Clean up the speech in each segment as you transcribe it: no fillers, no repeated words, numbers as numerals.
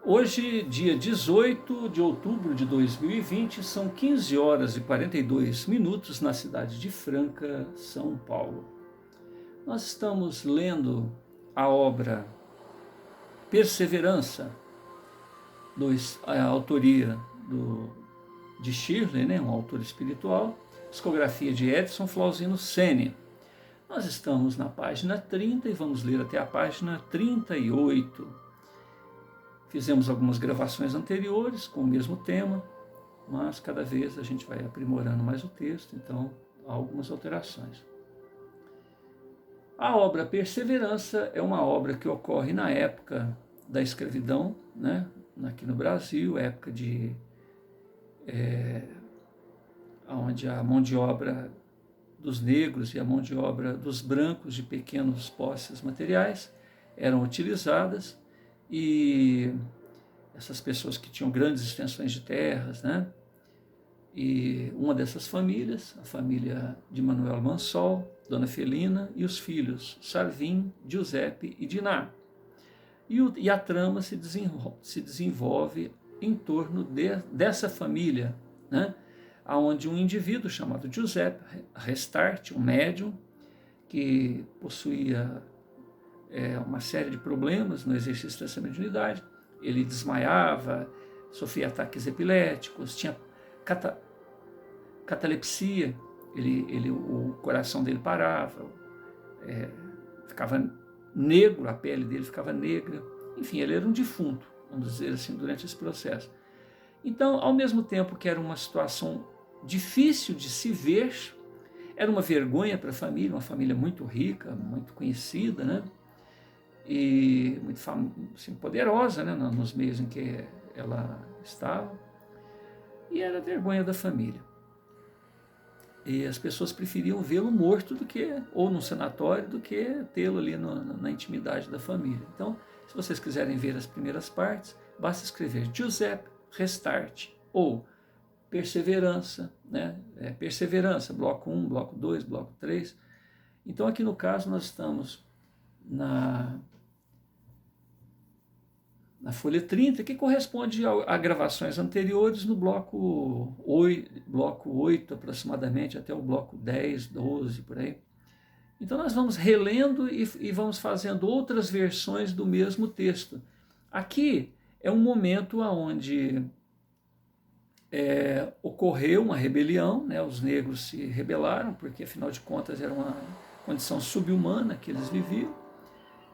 Hoje, dia 18 de outubro de 2020, são 15 horas e 42 minutos na cidade de Franca, São Paulo. Nós estamos lendo a obra Perseverança, a autoria de Shirley, um autor espiritual, psicografia de Edson Flauzino Sene. Nós estamos na página 30 e vamos ler até a página 38. Fizemos algumas gravações anteriores com o mesmo tema, mas cada vez a gente vai aprimorando mais o texto, então há algumas alterações. A obra Perseverança é uma obra que ocorre na época da escravidão, aqui no Brasil, época onde a mão de obra dos negros e a mão de obra dos brancos de pequenos posses materiais eram utilizadas, e essas pessoas que tinham grandes extensões de terras, e uma dessas famílias, a família de Manuel Mansol, Dona Felina e os filhos Sarvim, Giuseppe e Diná. E a trama se desenvolve em torno dessa família, onde um indivíduo chamado Giuseppe Restart, um médium, que possuía uma série de problemas no exercício dessa mediunidade. Ele desmaiava, sofria ataques epiléticos, tinha catalepsia, o coração dele parava, ficava negro, a pele dele ficava negra, enfim, ele era um defunto, vamos dizer assim, durante esse processo. Então, ao mesmo tempo que era uma situação difícil de se ver, era uma vergonha para a família, uma família muito rica, muito conhecida, e muito assim, poderosa, nos meios em que ela estava, e era a vergonha da família. E as pessoas preferiam vê-lo morto ou num sanatório, do que tê-lo ali na intimidade da família. Então, se vocês quiserem ver as primeiras partes, basta escrever Giuseppe Restart ou Perseverança, Perseverança, bloco 1, bloco 2, bloco 3. Então, aqui no caso, nós estamos na folha 30, que corresponde a gravações anteriores no bloco 8 aproximadamente, até o bloco 10, 12, por aí. Então nós vamos relendo e vamos fazendo outras versões do mesmo texto. Aqui é um momento onde ocorreu uma rebelião, os negros se rebelaram, porque afinal de contas era uma condição subhumana que eles viviam.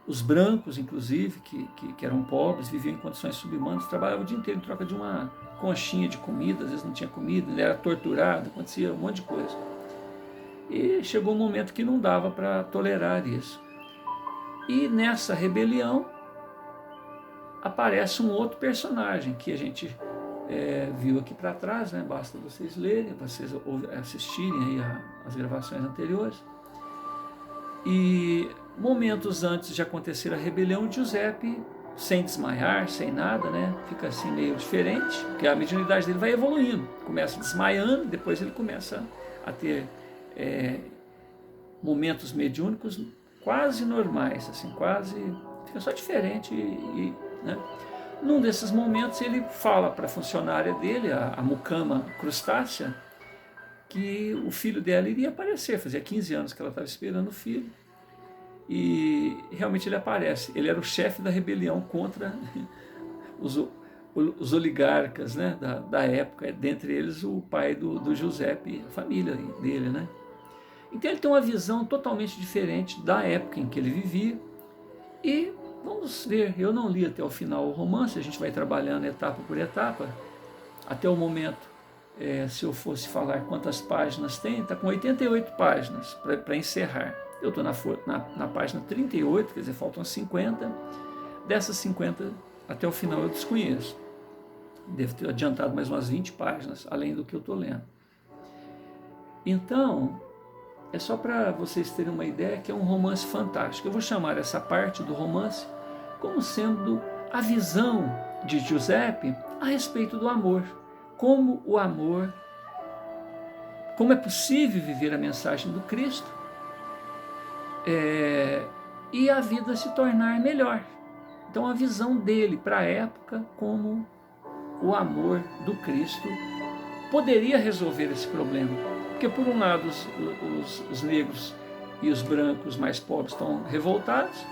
Os brancos, inclusive, que eram pobres, viviam em condições subhumanas, trabalhavam o dia inteiro em troca de uma conchinha de comida, às vezes não tinha comida, ele era torturado, acontecia um monte de coisa. E chegou um momento que não dava para tolerar isso. E nessa rebelião aparece um outro personagem que a gente viu aqui para trás, basta vocês lerem, vocês assistirem aí as gravações anteriores. E momentos antes de acontecer a rebelião, Giuseppe, sem desmaiar, sem nada, fica assim meio diferente, porque a mediunidade dele vai evoluindo, começa desmaiando, depois ele começa a ter momentos mediúnicos quase normais, assim, quase, fica só diferente. Num desses momentos ele fala para a funcionária dele, a mucama crustácea, que o filho dela iria aparecer. Fazia 15 anos que ela estava esperando o filho, e realmente ele aparece. Ele era o chefe da rebelião contra os oligarcas da época, dentre eles o pai do Giuseppe, a família dele. Então ele tem uma visão totalmente diferente da época em que ele vivia. E vamos ver, eu não li até o final o romance, a gente vai trabalhando etapa por etapa, até o momento. Se eu fosse falar quantas páginas tem, está com 88 páginas para encerrar. Eu estou na página 38, quer dizer, faltam 50. Dessas 50, até o final eu desconheço. Devo ter adiantado mais umas 20 páginas, além do que eu estou lendo. Então, é só para vocês terem uma ideia que é um romance fantástico. Eu vou chamar essa parte do romance como sendo a visão de Giuseppe a respeito do amor. Como é possível viver a mensagem do Cristo e a vida se tornar melhor. Então a visão dele para a época, como o amor do Cristo poderia resolver esse problema. Porque por um lado os negros e os brancos mais pobres estão revoltados,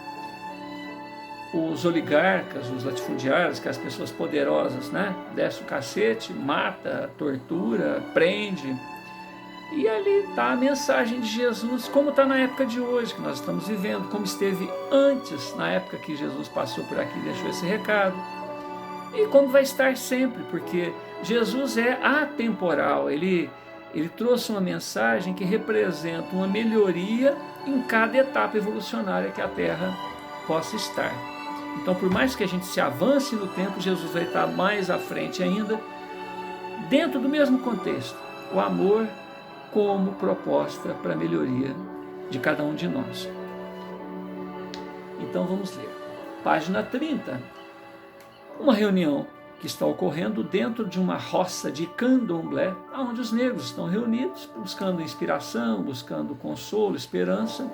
os oligarcas, os latifundiários, que as pessoas poderosas, né, desce o cacete, mata, tortura, prende. E ali está a mensagem de Jesus, como está na época de hoje, que nós estamos vivendo, como esteve antes, na época que Jesus passou por aqui e deixou esse recado. E como vai estar sempre, porque Jesus é atemporal, ele trouxe uma mensagem que representa uma melhoria em cada etapa evolucionária que a Terra possa estar. Então, por mais que a gente se avance no tempo, Jesus vai estar mais à frente ainda, dentro do mesmo contexto, o amor como proposta para a melhoria de cada um de nós. Então vamos ler. Página 30. Uma reunião que está ocorrendo dentro de uma roça de candomblé, onde os negros estão reunidos, buscando inspiração, buscando consolo, esperança,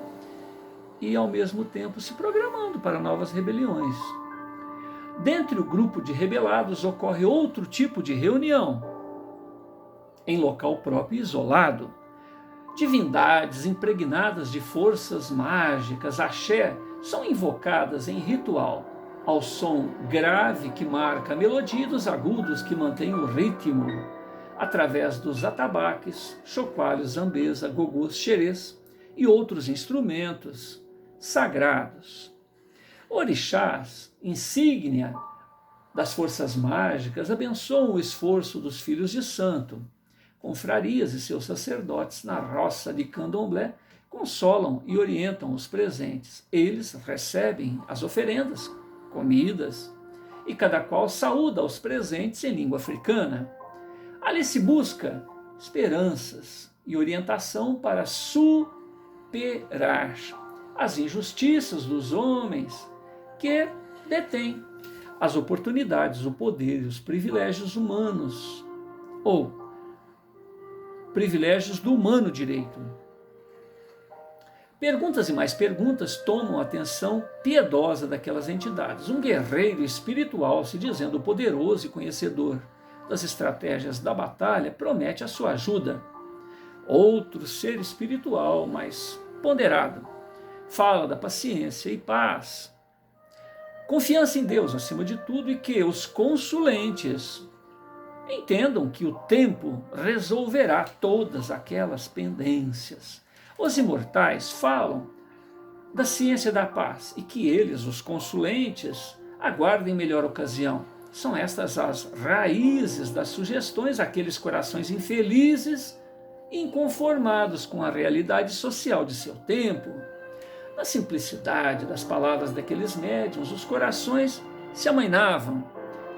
e ao mesmo tempo se programando para novas rebeliões. Dentre o grupo de rebelados ocorre outro tipo de reunião, em local próprio e isolado. Divindades impregnadas de forças mágicas, axé, são invocadas em ritual, ao som grave que marca a melodia dos agudos que mantém o ritmo, através dos atabaques, chocalhos, zambeza, gogôs, xerês e outros instrumentos sagrados. Orixás, insígnia das forças mágicas, abençoam o esforço dos filhos de santo. Confrarias e seus sacerdotes na roça de candomblé consolam e orientam os presentes. Eles recebem as oferendas, comidas, e cada qual saúda os presentes em língua africana. Ali se busca esperanças e orientação para superar as injustiças dos homens que detêm as oportunidades, o poder e os privilégios humanos, ou privilégios do humano direito. Perguntas e mais perguntas tomam a atenção piedosa daquelas entidades. Um guerreiro espiritual, se dizendo poderoso e conhecedor das estratégias da batalha, promete a sua ajuda. Outro ser espiritual, mais ponderado, fala da paciência e paz, confiança em Deus acima de tudo, e que os consulentes entendam que o tempo resolverá todas aquelas pendências. Os imortais falam da ciência da paz e que eles, os consulentes, aguardem melhor ocasião. São estas as raízes das sugestões àqueles corações infelizes e inconformados com a realidade social de seu tempo. Na simplicidade das palavras daqueles médiuns, os corações se amainavam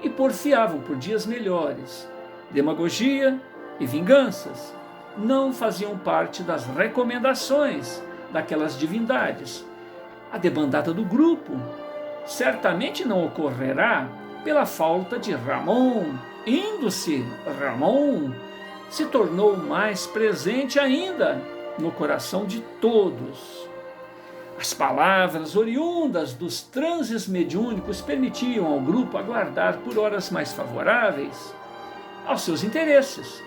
e porfiavam por dias melhores. Demagogia e vinganças não faziam parte das recomendações daquelas divindades. A debandada do grupo certamente não ocorrerá pela falta de Ramon. Indo-se, Ramon se tornou mais presente ainda no coração de todos. As palavras oriundas dos transes mediúnicos permitiam ao grupo aguardar por horas mais favoráveis aos seus interesses.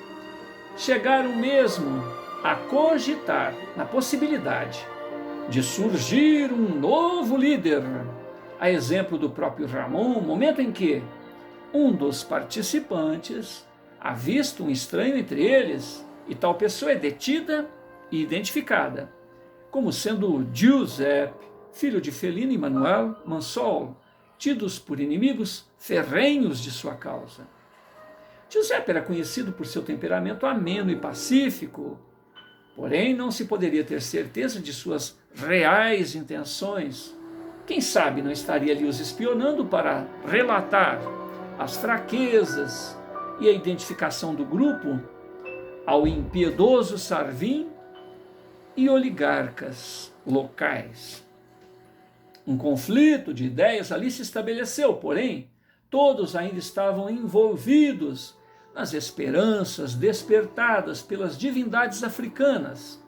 Chegaram mesmo a cogitar na possibilidade de surgir um novo líder, a exemplo do próprio Ramon, momento em que um dos participantes avista um estranho entre eles, e tal pessoa é detida e identificada como sendo Giuseppe, filho de Felino e Manuel Mansol, tidos por inimigos ferrenhos de sua causa. Giuseppe era conhecido por seu temperamento ameno e pacífico, porém não se poderia ter certeza de suas reais intenções. Quem sabe não estaria ali os espionando para relatar as fraquezas e a identificação do grupo ao impiedoso Sarvim e oligarcas locais. Um conflito de ideias ali se estabeleceu, porém, todos ainda estavam envolvidos nas esperanças despertadas pelas divindades africanas.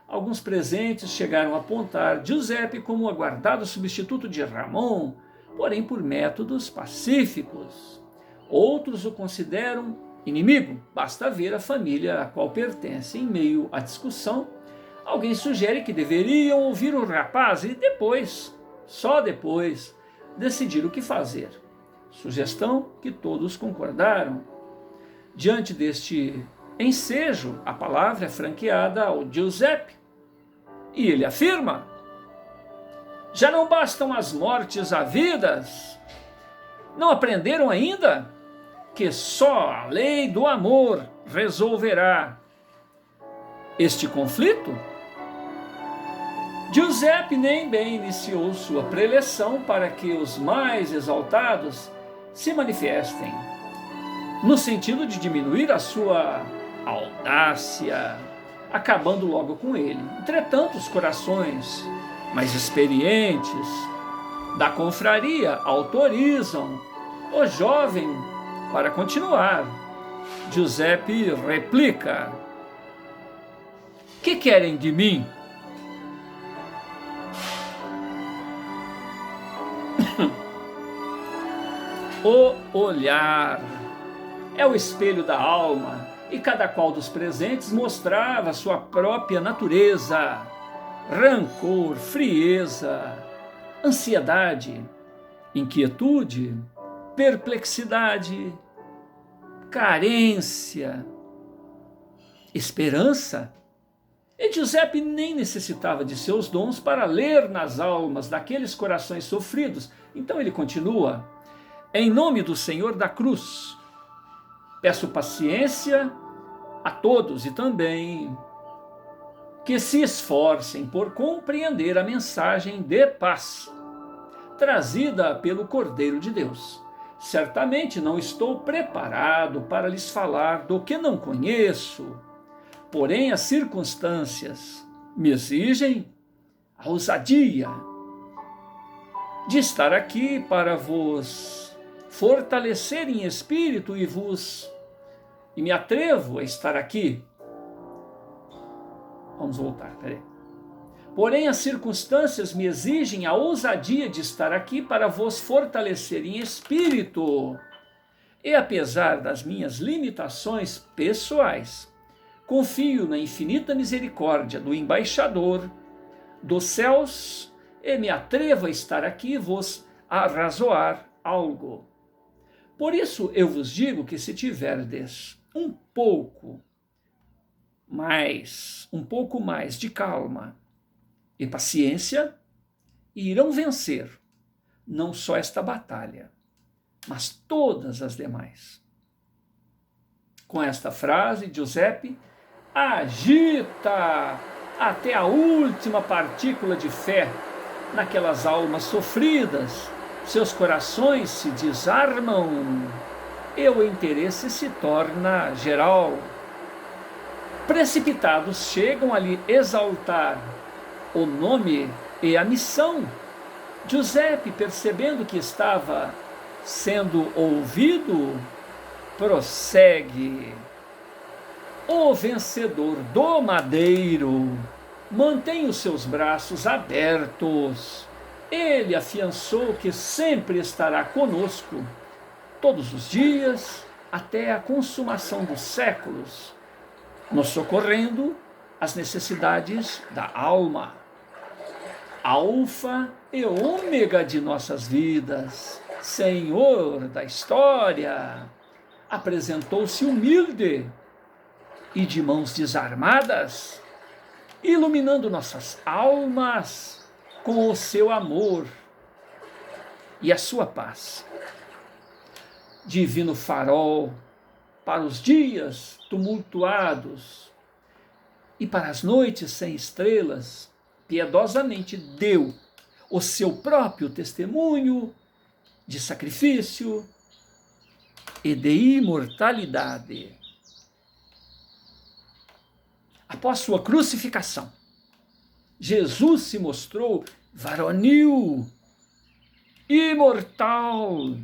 Alguns presentes chegaram a apontar Giuseppe como o aguardado substituto de Ramon, porém por métodos pacíficos. Outros o consideram inimigo, basta ver a família a qual pertence. Em meio à discussão, alguém sugere que deveriam ouvir o rapaz e depois, só depois, decidir o que fazer. Sugestão que todos concordaram. Diante deste ensejo, a palavra é franqueada ao Giuseppe, e ele afirma: já não bastam as mortes havidas? Não aprenderam ainda que só a lei do amor resolverá este conflito? Giuseppe nem bem iniciou sua preleção para que os mais exaltados se manifestem, no sentido de diminuir a sua audácia, acabando logo com ele. Entretanto, os corações mais experientes da confraria autorizam o jovem para continuar. Giuseppe replica: que querem de mim? O olhar é o espelho da alma, e cada qual dos presentes mostrava sua própria natureza: rancor, frieza, ansiedade, inquietude, perplexidade, carência, esperança. E Giuseppe nem necessitava de seus dons para ler nas almas daqueles corações sofridos. Então ele continua: em nome do Senhor da Cruz, peço paciência a todos e também que se esforcem por compreender a mensagem de paz trazida pelo Cordeiro de Deus. Certamente não estou preparado para lhes falar do que não conheço, porém as circunstâncias me exigem a ousadia de estar aqui para vos fortalecer em espírito e me atrevo a estar aqui. Vamos voltar, peraí. Porém, as circunstâncias me exigem a ousadia de estar aqui para vos fortalecer em espírito. E apesar das minhas limitações pessoais, confio na infinita misericórdia do embaixador dos céus e me atrevo a estar aqui vos arrazoar algo. Por isso eu vos digo que se tiverdes um pouco mais de calma e paciência, irão vencer não só esta batalha, mas todas as demais. Com esta frase, Giuseppe agita até a última partícula de fé naquelas almas sofridas. Seus corações se desarmam e o interesse se torna geral. Precipitados chegam a lhe exaltar o nome e a missão. Giuseppe, percebendo que estava sendo ouvido, prossegue: o vencedor do madeiro mantém os seus braços abertos. Ele afiançou que sempre estará conosco, todos os dias, até a consumação dos séculos, nos socorrendo às necessidades da alma. Alfa e ômega de nossas vidas, Senhor da história, apresentou-se humilde e de mãos desarmadas, iluminando nossas almas com o seu amor e a sua paz. Divino farol para os dias tumultuados e para as noites sem estrelas, piedosamente deu o seu próprio testemunho de sacrifício e de imortalidade. Após sua crucificação, Jesus se mostrou varonil, imortal,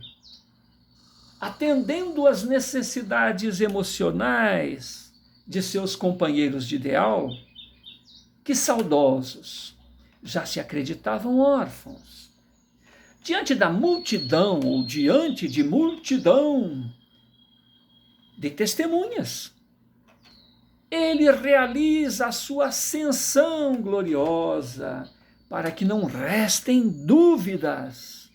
atendendo às necessidades emocionais de seus companheiros de ideal, que saudosos já se acreditavam órfãos. diante da multidão ou diante de multidão de testemunhas, ele realiza a sua ascensão gloriosa para que não restem dúvidas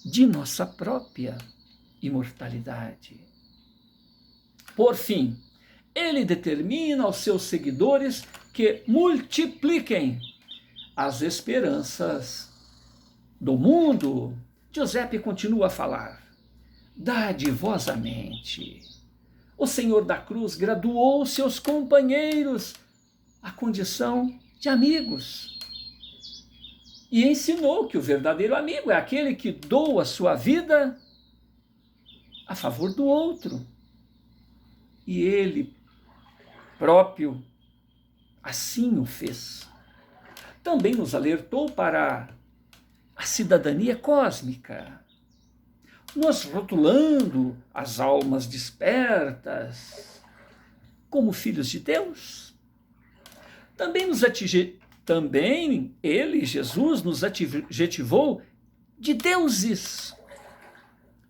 de nossa própria imortalidade. Por fim, ele determina aos seus seguidores que multipliquem as esperanças do mundo. Giuseppe continua a falar: dadivosamente, o Senhor da Cruz graduou seus companheiros à condição de amigos e ensinou que o verdadeiro amigo é aquele que doa sua vida a favor do outro. E ele próprio assim o fez. Também nos alertou para a cidadania cósmica, nos rotulando as almas despertas como filhos de Deus. Também ele, Jesus, nos adjetivou de deuses.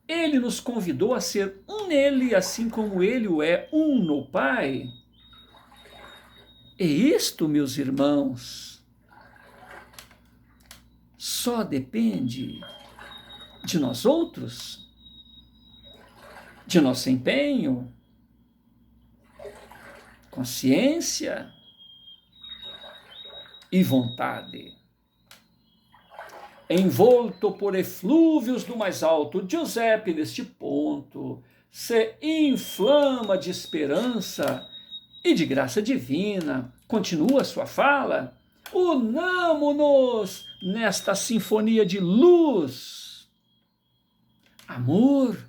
Ele nos convidou a ser um nele, assim como ele o é um no Pai. E isto, meus irmãos, só depende de nós outros, de nosso empenho, consciência e vontade. Envolto por eflúvios do mais alto, Giuseppe, neste ponto, se inflama de esperança e de graça divina. Continua sua fala: unamo-nos nesta sinfonia de luz, amor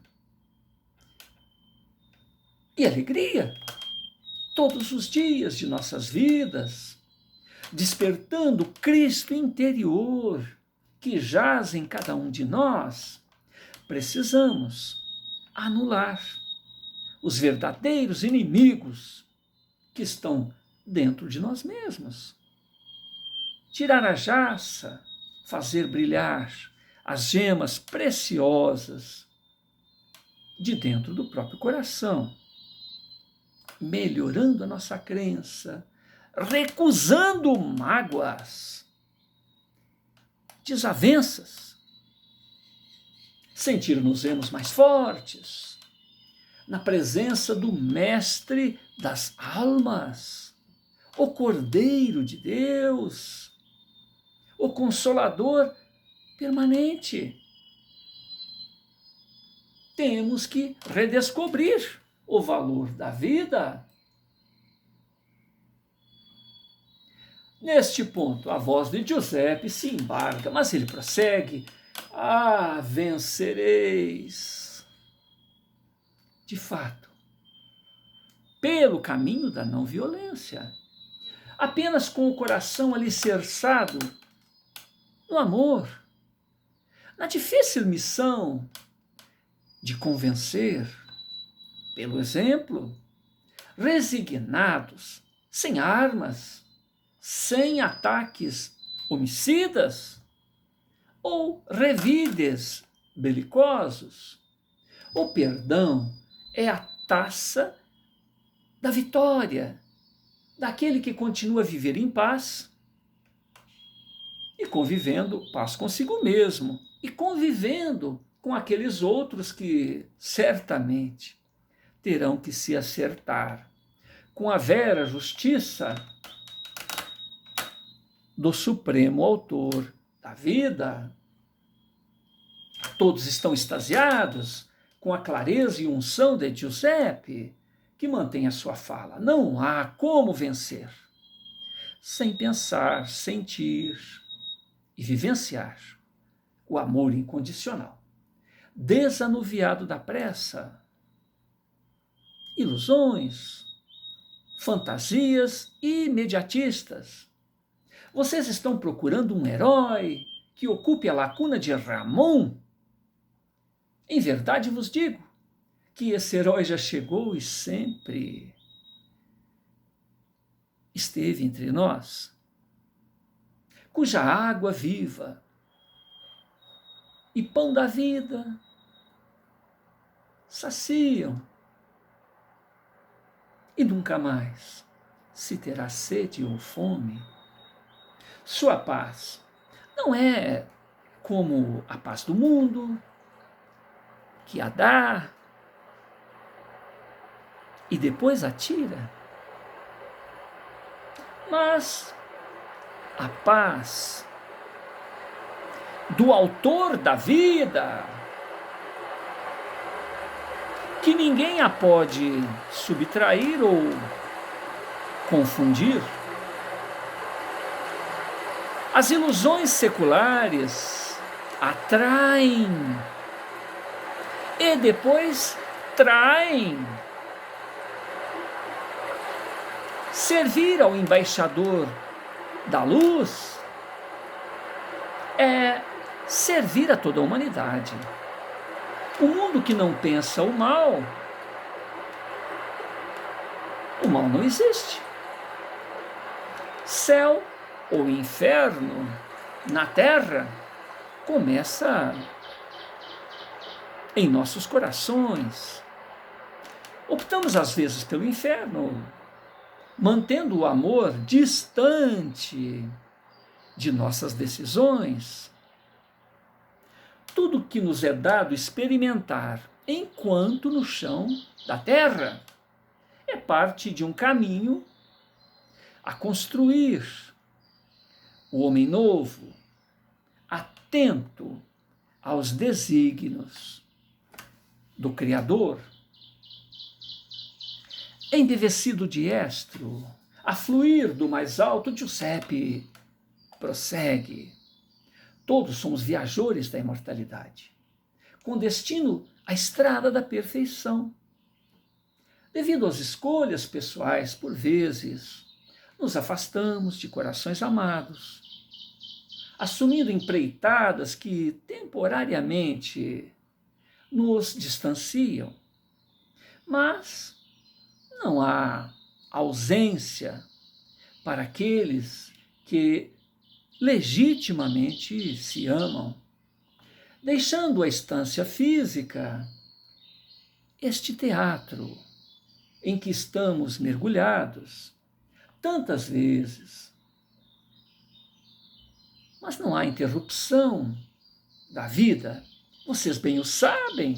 e alegria todos os dias de nossas vidas, despertando Cristo interior que jaz em cada um de nós. Precisamos anular os verdadeiros inimigos que estão dentro de nós mesmos. Tirar a jaça, fazer brilhar as gemas preciosas de dentro do próprio coração, melhorando a nossa crença, recusando mágoas, desavenças, sentir-nos mais fortes na presença do Mestre das almas, o Cordeiro de Deus, o Consolador permanente. Temos que redescobrir o valor da vida. Neste ponto, a voz de Giuseppe se embarga, mas ele prossegue: vencereis. De fato, pelo caminho da não violência, apenas com o coração alicerçado no amor, na difícil missão de convencer pelo exemplo, resignados, sem armas, sem ataques homicidas ou revides belicosos. O perdão é a taça da vitória, daquele que continua a viver em paz e convivendo paz consigo mesmo e convivendo com aqueles outros que certamente terão que se acertar com a vera justiça do Supremo Autor da vida. Todos estão extasiados com a clareza e unção de Giuseppe, que mantém a sua fala. Não há como vencer sem pensar, sentir e vivenciar o amor incondicional, desanuviado da pressa, ilusões, fantasias imediatistas. Vocês estão procurando um herói que ocupe a lacuna de Ramon? Em verdade vos digo que esse herói já chegou e sempre esteve entre nós, cuja água viva e pão da vida saciam, e nunca mais se terá sede ou fome. Sua paz não é como a paz do mundo, que a dá e depois a tira, mas a paz do autor da vida, que ninguém a pode subtrair ou confundir. As ilusões seculares atraem e depois traem. Servir ao embaixador da luz é servir a toda a humanidade. O mundo que não pensa o mal não existe. Céu ou inferno na terra começa em nossos corações. Optamos às vezes pelo inferno, mantendo o amor distante de nossas decisões. Tudo que nos é dado experimentar enquanto no chão da terra é parte de um caminho a construir o homem novo, atento aos desígnios do Criador. Embevecido de estro, a fluir do mais alto, Giuseppe prossegue. Todos somos viajores da imortalidade, com destino à estrada da perfeição. Devido às escolhas pessoais, por vezes, nos afastamos de corações amados, assumindo empreitadas que temporariamente nos distanciam. Mas não há ausência para aqueles que legitimamente se amam, deixando a estância física, este teatro em que estamos mergulhados tantas vezes. Mas não há interrupção da vida, vocês bem o sabem,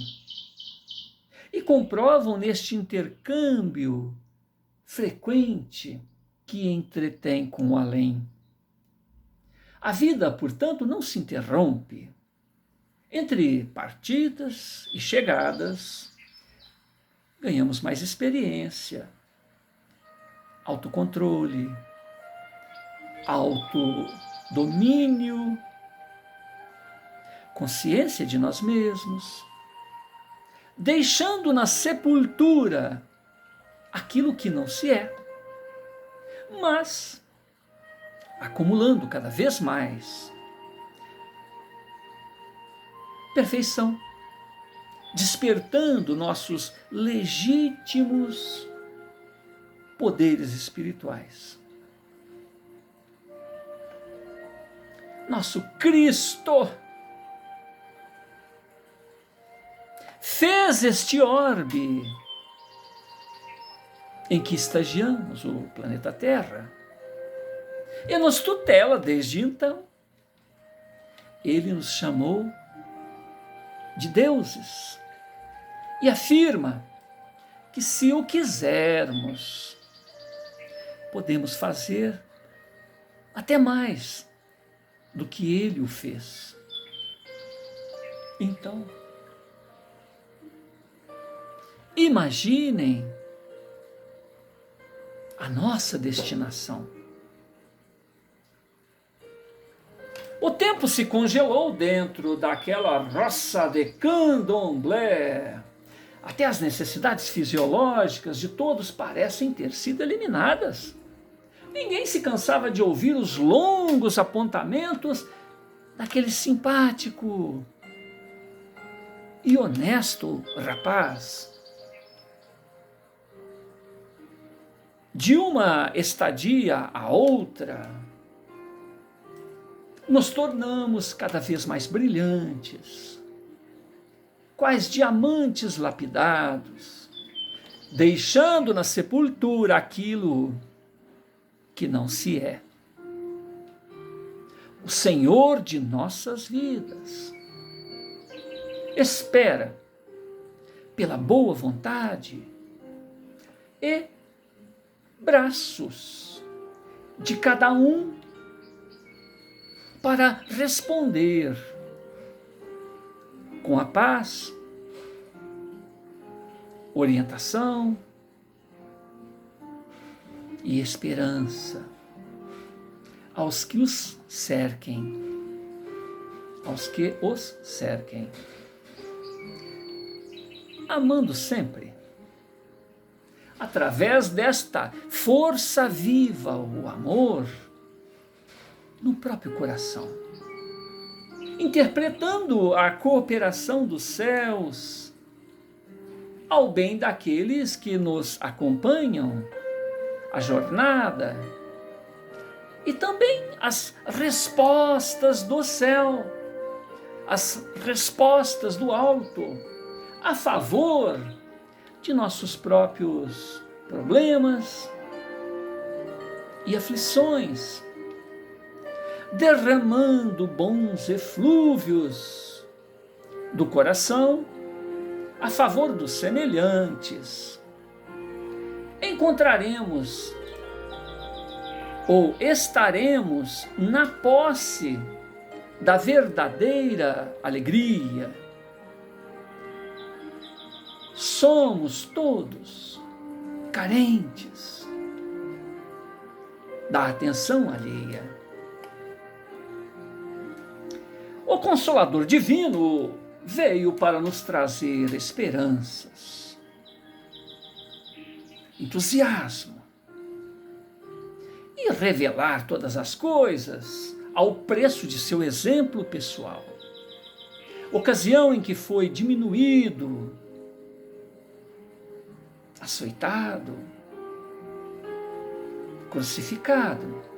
e comprovam neste intercâmbio frequente que entretém com o além. A vida, portanto, não se interrompe. Entre partidas e chegadas, ganhamos mais experiência, autocontrole, autodomínio, consciência de nós mesmos, deixando na sepultura aquilo que não se é, mas acumulando cada vez mais perfeição, despertando nossos legítimos poderes espirituais. Nosso Cristo fez este orbe em que estagiamos, o planeta Terra, e nos tutela desde então. Ele nos chamou de deuses e afirma que, se o quisermos, podemos fazer até mais do que ele o fez. Então, imaginem a nossa destinação. O tempo se congelou dentro daquela roça de candomblé. Até as necessidades fisiológicas de todos parecem ter sido eliminadas. Ninguém se cansava de ouvir os longos apontamentos daquele simpático e honesto rapaz. De uma estadia a outra, nos tornamos cada vez mais brilhantes, quais diamantes lapidados, deixando na sepultura aquilo que não se é. O Senhor de nossas vidas espera pela boa vontade e braços de cada um para responder com a paz, orientação e esperança aos que os cerquem, amando sempre, através desta força viva, o amor, no próprio coração, interpretando a cooperação dos céus ao bem daqueles que nos acompanham, a jornada, e também as respostas do céu, as respostas do alto, a favor de nossos próprios problemas e aflições, derramando bons eflúvios do coração a favor dos semelhantes. Encontraremos ou estaremos na posse da verdadeira alegria. Somos todos carentes da atenção alheia. O Consolador Divino veio para nos trazer esperanças, entusiasmo, e revelar todas as coisas ao preço de seu exemplo pessoal. Ocasião em que foi diminuído, açoitado, crucificado.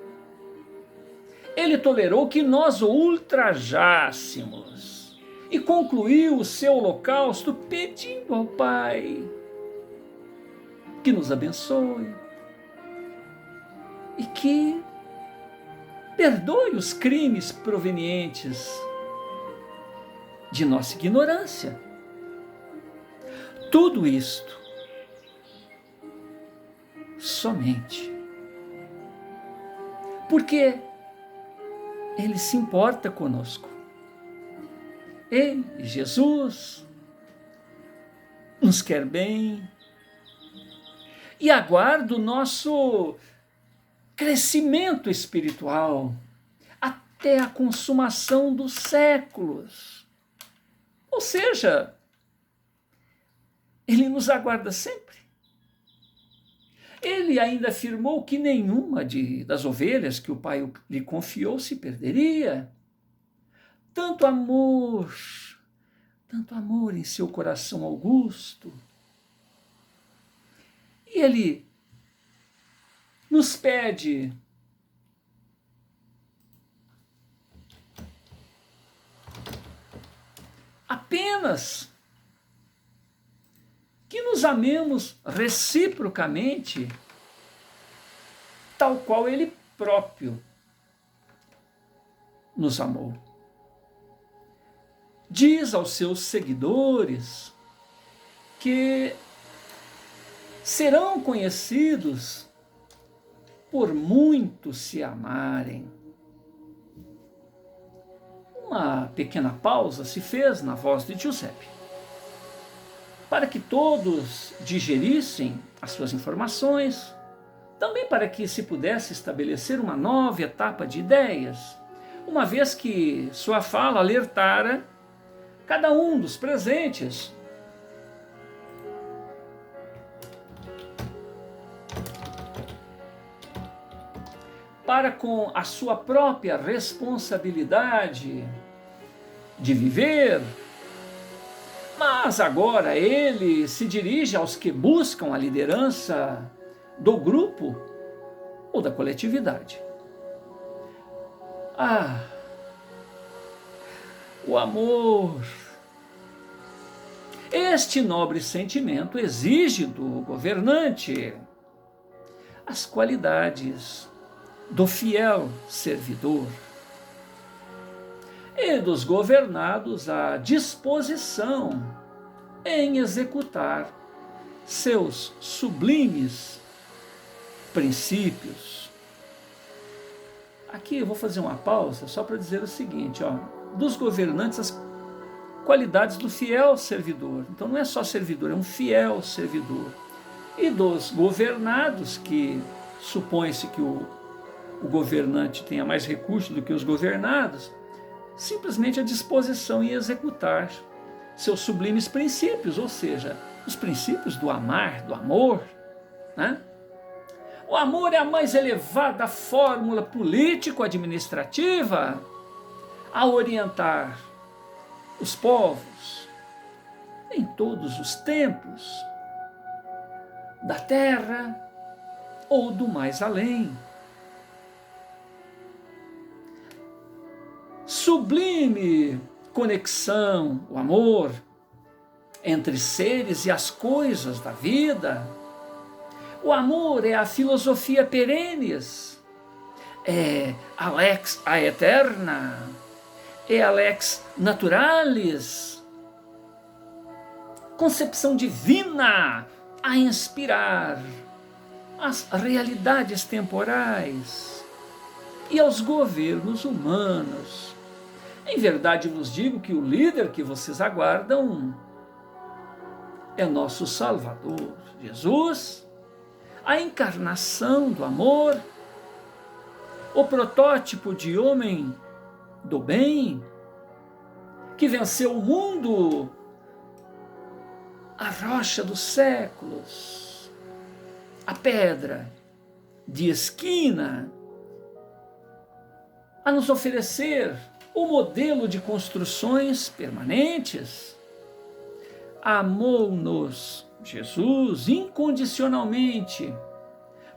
Ele tolerou que nós o ultrajássemos e concluiu o seu holocausto pedindo ao Pai que nos abençoe e que perdoe os crimes provenientes de nossa ignorância. Tudo isto somente porque Ele se importa conosco. Ele, Jesus, nos quer bem e aguarda o nosso crescimento espiritual até a consumação dos séculos. Ou seja, Ele nos aguarda sempre. Ele ainda afirmou que nenhuma das ovelhas que o Pai lhe confiou se perderia. Tanto amor em seu coração augusto. E Ele nos pede apenas que nos amemos reciprocamente, tal qual Ele próprio nos amou. Diz aos seus seguidores que serão conhecidos por muitos se amarem. Uma pequena pausa se fez na voz de Giuseppe, para que todos digerissem as suas informações, também para que se pudesse estabelecer uma nova etapa de ideias, uma vez que sua fala alertara cada um dos presentes para, com a sua própria responsabilidade de viver. Mas agora ele se dirige aos que buscam a liderança do grupo ou da coletividade. o amor. Este nobre sentimento exige do governante as qualidades do fiel servidor e dos governados a disposição em executar seus sublimes princípios. Aqui eu vou fazer uma pausa só para dizer o seguinte, dos governantes as qualidades do fiel servidor. Então não é só servidor, é um fiel servidor. E dos governados, que supõe-se que o governante tenha mais recursos do que os governados, simplesmente a disposição em executar seus sublimes princípios, ou seja, os princípios do amar, do amor, né? O amor é a mais elevada fórmula político-administrativa a orientar os povos em todos os tempos da terra ou do mais além. Sublime conexão, o amor, entre seres e as coisas da vida. O amor é a filosofia perenes, é a lex aeterna, é a lex naturalis, concepção divina a inspirar as realidades temporais e aos governos humanos. Em verdade vos digo que o líder que vocês aguardam é nosso Salvador, Jesus, a encarnação do amor, o protótipo de homem do bem, que venceu o mundo, a rocha dos séculos, a pedra de esquina, a nos oferecer o modelo de construções permanentes. Amou-nos Jesus incondicionalmente,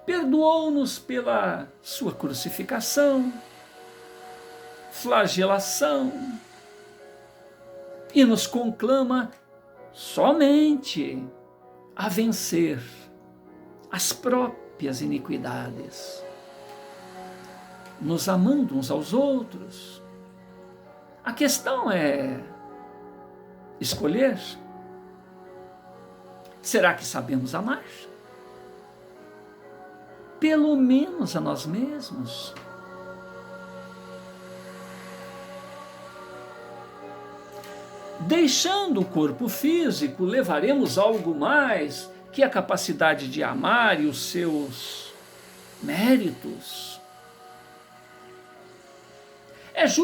perdoou-nos pela sua crucificação, flagelação, e nos conclama somente a vencer as próprias iniquidades, nos amando uns aos outros. A questão é escolher. Será que sabemos amar? Pelo menos a nós mesmos. Deixando o corpo físico, levaremos algo mais que a capacidade de amar e os seus méritos.